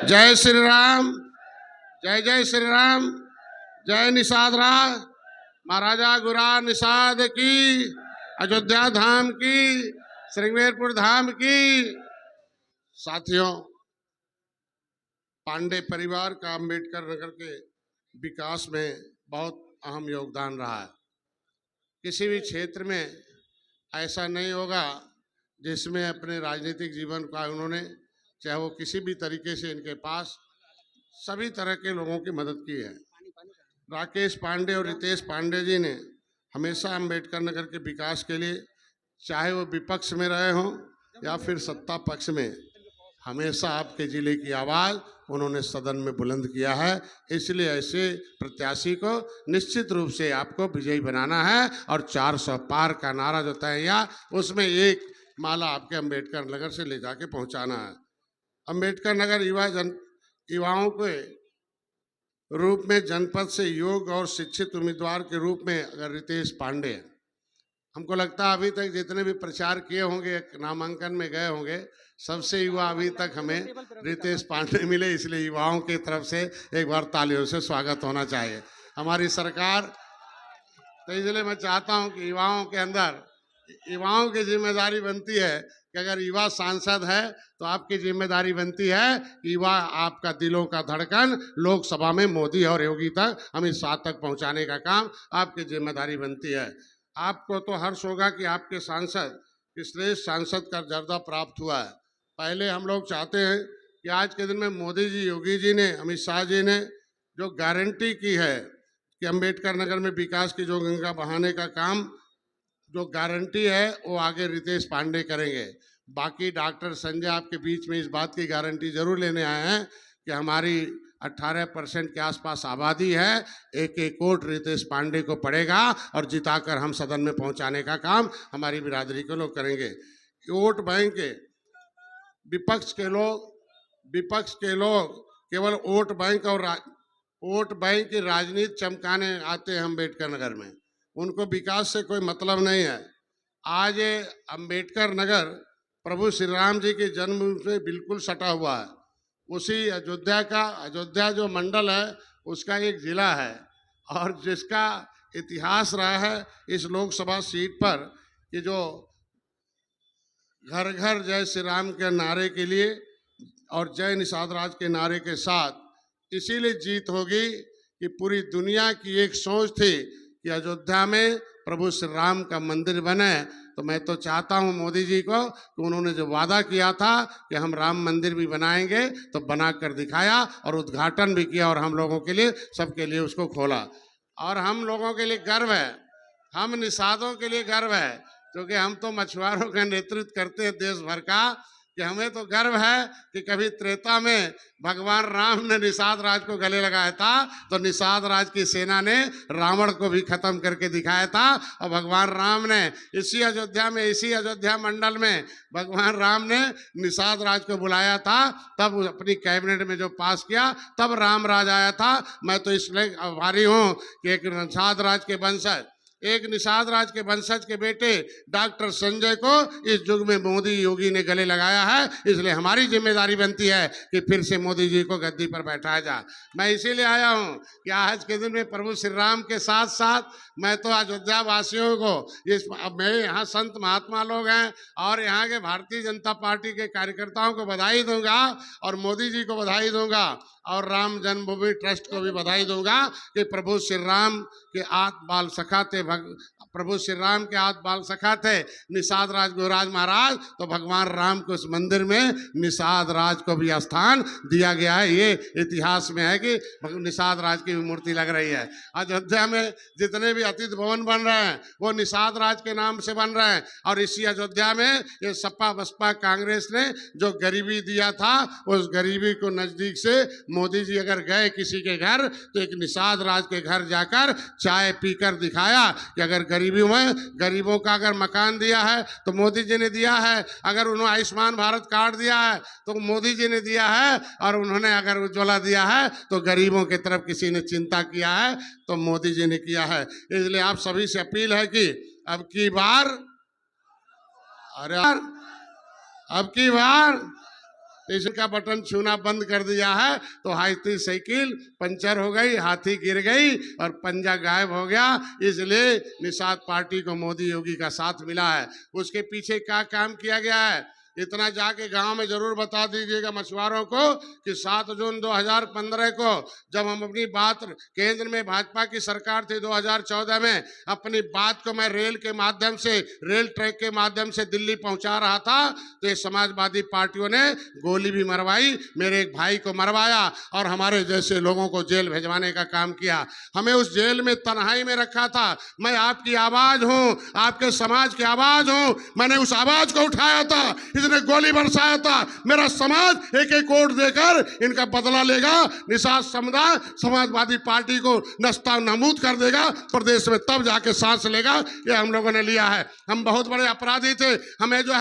जय श्री राम, जय जय श्री राम, जय निषाद राज महाराजा गुरा निषाद की, अयोध्या धाम की, श्रृंगेरपुर धाम की। साथियों, पांडे परिवार का अंबेडकर नगर के विकास में बहुत अहम योगदान रहा है। किसी भी क्षेत्र में ऐसा नहीं होगा जिसमें अपने राजनीतिक जीवन का उन्होंने, चाहे वो किसी भी तरीके से, इनके पास सभी तरह के लोगों की मदद की है। राकेश पांडे और रितेश पांडे जी ने हमेशा अंबेडकर नगर के विकास के लिए, चाहे वो विपक्ष में रहे हों या फिर सत्ता पक्ष में, हमेशा आपके जिले की आवाज़ उन्होंने सदन में बुलंद किया है। इसलिए ऐसे प्रत्याशी को निश्चित रूप से आपको विजयी बनाना है और 400 पार का नारा जो तय किया उसमें एक माला आपके अंबेडकर नगर से ले जाके पहुंचाना है। अंबेडकर नगर युवाओं के रूप में जनपद से योग्य और शिक्षित उम्मीदवार के रूप में अगर रितेश पांडे, हमको लगता है अभी तक जितने भी प्रचार किए होंगे, नामांकन में गए होंगे, सबसे युवा अभी तक हमें रितेश पांडे मिले। इसलिए युवाओं की तरफ से एक बार तालियों से स्वागत होना चाहिए। हमारी सरकार, तो इसलिए मैं चाहता हूं कि युवाओं के अंदर, युवाओं की जिम्मेदारी बनती है कि अगर युवा सांसद है तो आपकी जिम्मेदारी बनती है युवा आपका दिलों का धड़कन लोकसभा में मोदी और योगी तक, अमित शाह तक पहुंचाने का काम आपकी जिम्मेदारी बनती है। आपको तो हर्ष होगा कि आपके सांसद, श्रेष्ठ सांसद का दर्जा प्राप्त हुआ है। पहले हम लोग चाहते हैं कि आज के दिन में मोदी जी, योगी जी ने, अमित शाह जी ने जो गारंटी की है कि अंबेडकर नगर में विकास की जो गंगा बहाने का काम, जो गारंटी है वो आगे रितेश पांडे करेंगे। बाकी डॉक्टर संजय आपके बीच में इस बात की गारंटी जरूर लेने आए हैं कि हमारी 18% के आसपास आबादी है, एक एक वोट रितेश पांडे को पड़ेगा और जिताकर हम सदन में पहुंचाने का काम हमारी बिरादरी के लोग करेंगे। वोट बैंक के विपक्ष के लोग केवल वोट बैंक और वोट बैंक की राजनीति चमकाने आते हैं अम्बेडकर नगर में, उनको विकास से कोई मतलब नहीं है। आज ये अम्बेडकर नगर प्रभु श्री राम जी के जन्म से बिल्कुल सटा हुआ है। उसी अयोध्या जो मंडल है उसका एक जिला है और जिसका इतिहास रहा है इस लोकसभा सीट पर कि जो घर घर जय श्री राम के नारे के लिए और जय निषाद राज के नारे के साथ इसीलिए जीत होगी कि पूरी दुनिया की एक सोच थी कि अयोध्या में प्रभु श्री राम का मंदिर बने। तो मैं तो चाहता हूं मोदी जी को कि उन्होंने जो वादा किया था कि हम राम मंदिर भी बनाएंगे तो बना कर दिखाया और उद्घाटन भी किया और हम लोगों के लिए, सबके लिए उसको खोला। और हम लोगों के लिए गर्व है, हम निषादों के लिए गर्व है, क्योंकि हम तो मछुआरों का नेतृत्व करते हैं देश भर का, कि हमें तो गर्व है कि कभी त्रेता में भगवान राम ने निषाद राज को गले लगाया था तो निषाद राज की सेना ने रावण को भी खत्म करके दिखाया था। और भगवान राम ने इसी अयोध्या में, इसी अयोध्या मंडल में भगवान राम ने निषाद राज को बुलाया था, तब अपनी कैबिनेट में जो पास किया तब राम राज आया था। मैं तो इसलिए आभारी हूँ कि एक निषाद राज के वंशज, एक निषाद राज के वंशज के बेटे डॉक्टर संजय को इस युग में मोदी योगी ने गले लगाया है। इसलिए हमारी जिम्मेदारी बनती है कि फिर से मोदी जी को गद्दी पर बैठाया जाए। मैं इसीलिए आया हूं कि आज के दिन में प्रभु श्री राम के साथ साथ मैं तो अयोध्या वासियों को, मेरे यहाँ संत महात्मा लोग हैं और यहाँ के भारतीय जनता पार्टी के कार्यकर्ताओं को बधाई दूंगा और मोदी जी को बधाई दूंगा और राम जन्मभूमि ट्रस्ट को भी बधाई दूंगा कि प्रभु श्री राम के आत्म बाल सखा थे, प्रभु श्री राम के आत्म बाल सखा थे निषाद राज गुरुराज महाराज। तो भगवान राम को उस मंदिर में निषाद राज को भी स्थान दिया गया है। ये इतिहास में है कि निषाद राज की भी मूर्ति लग रही है। अयोध्या में जितने भी अतिथि भवन बन रहे हैं वो निषाद राज के नाम से बन रहे हैं। और इसी अयोध्या में ये सपा बसपा कांग्रेस ने जो गरीबी दिया था, उस गरीबी को नजदीक से मोदी जी अगर गए किसी के घर तो एक निषाद राज के घर जाकर चाय पीकर दिखाया कि अगर गरीबी में गरीबों का अगर मकान दिया है तो मोदी जी ने दिया है, अगर उन्होंने आयुष्मान भारत कार्ड दिया है तो मोदी जी ने दिया है, और उन्होंने अगर उज्ज्वला दिया है तो गरीबों की तरफ किसी ने चिंता किया है तो मोदी जी ने किया है। इसलिए आप सभी से अपील है कि अब की बार तो इसका बटन छूना बंद कर दिया है तो हाथी साइकिल पंचर हो गई, हाथी गिर गई और पंजा गायब हो गया। इसलिए निषाद पार्टी को मोदी योगी का साथ मिला है। उसके पीछे क्या काम किया गया है इतना जाके गांव में जरूर बता दीजिएगा मछुआरों को कि 7 जून 2015 को जब हम अपनी बात केंद्र में भाजपा की सरकार थी 2014 में, अपनी बात को मैं रेल के माध्यम से, रेल ट्रैक के माध्यम से दिल्ली पहुंचा रहा था तो ये समाजवादी पार्टियों ने गोली भी मरवाई, मेरे एक भाई को मरवाया और हमारे जैसे लोगों को जेल भिजवाने का काम किया। हमें उस जेल में तन्हाई में रखा था। मैं आपकी आवाज हूं, आपके समाज की आवाज हूं, मैंने उस आवाज को उठाया था, इसने गोली बरसाया था। मेरा समाज एक एक वोट देकर इनका बदला लेगा। निषाद समुदाय समाजवादी पार्टी को नस्ता नाबूद कर देगा प्रदेश में, तब जाके सांस लेगा। ये हम लोगों ने लिया है। हम बहुत बड़े अपराधी थे, हमें जो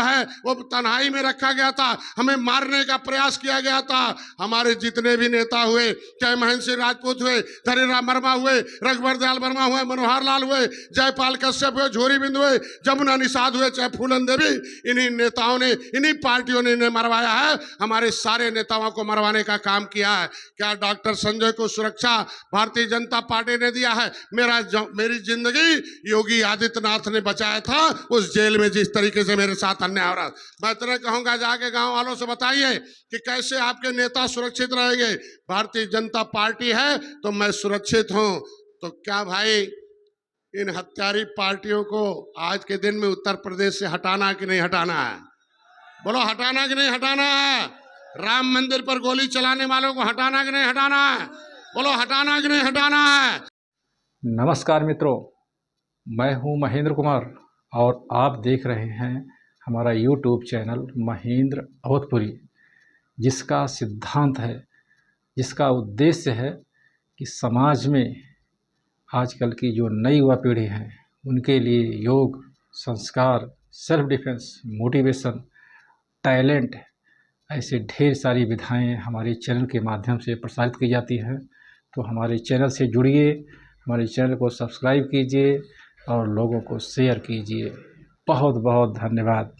है वो तन्हाई में रखा गया था, हमें मारने का प्रयास किया गया था। हमारे जितने भी नेता हुए, चाहे महेंद्र सिंह राजपूत हुए, धनीराम वर्मा हुए, रघुवर दयाल वर्मा हुए, मनोहर लाल हुए, जयपाल कश्यप हुए, झोरी बिंद हुए, जमुना निषाद हुए, चाहे फूलन देवी, इन्हीं नेताओं ने, इन्हीं पार्टियों ने इन्हें मरवाया है। हमारे सारे नेताओं को मरवाने का काम किया है। क्या डॉक्टर संजय को सुरक्षा भारतीय जनता पार्टी ने दिया है? मेरी जिंदगी योगी आदित्यनाथ ने बचाया था उस जेल में, जिस तरीके से मेरे साथ अन्याय हो रहा। मैं इतना कहूंगा, जाके गांव वालों से बताइए कि कैसे आपके नेता सुरक्षित रहेंगे। भारतीय जनता पार्टी है तो मैं सुरक्षित हूं। तो क्या भाई इन हत्यारी पार्टियों को आज के दिन में उत्तर प्रदेश से हटाना कि नहीं हटाना है? बोलो, हटाना कि नहीं हटाना है? राम मंदिर पर गोली चलाने वालों को हटाना कि नहीं हटाना है? बोलो, हटाना कि नहीं हटाना है? नमस्कार मित्रों, मैं हूं महेंद्र कुमार और आप देख रहे हैं हमारा YouTube चैनल महेंद्र अवधपुरी, जिसका सिद्धांत है, जिसका उद्देश्य है कि समाज में आजकल की जो नई युवा पीढ़ी है उनके लिए योग, संस्कार, सेल्फ डिफेंस, मोटिवेशन, टैलेंट, ऐसे ढेर सारी विधाएं हमारे चैनल के माध्यम से प्रसारित की जाती हैं। तो हमारे चैनल से जुड़िए, हमारे चैनल को सब्सक्राइब कीजिए और लोगों को शेयर कीजिए। बहुत बहुत धन्यवाद।